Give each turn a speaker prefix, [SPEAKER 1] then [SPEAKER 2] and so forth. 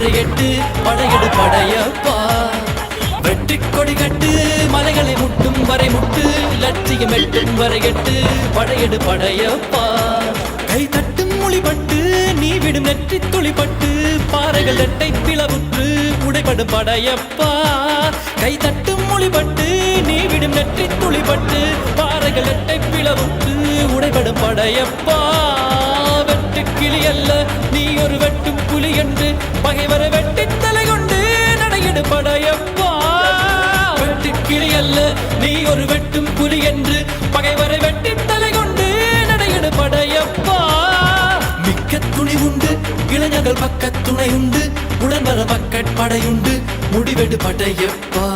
[SPEAKER 1] வரையெட்டு படையெடு படையப்பா. வெற்றி கொடி கட்டு மலைகளை முட்டும் வரை முட்டு லட்சியம் எட்டும் வரையெட்டு படையெடு படையப்பா. கை தட்டும் மொழிபட்டு நீ விடும் நெற்றி துளிப்பட்டு பாறைகள் எட்டை பிளவுற்று உடைபடும் படையப்பா. கை தட்டும் மொழிபட்டு நீ விடும் நெற்றி துளிப்பட்டு பாறைகள் எட்டை பிளவுற்று உடைபடும் படையப்பா. வெட்டு கிளி அல்ல நீ ஒரு வெட்டும் புலி என்று பகைவரை வெட்டி தலை கொண்டு நடையெடு படையப்பா. வெட்டு கிளி அல்ல நீ ஒரு வெட்டும் புலி என்று பகைவரை வெட்டி தலை கொண்டு நடையெடு படையப்பா. மிக்க துணி உண்டு இளைஞர்கள் பக்க துணை உண்டு உடன் வர பக்கட் படையுண்டு முடிவெடு படையப்பா.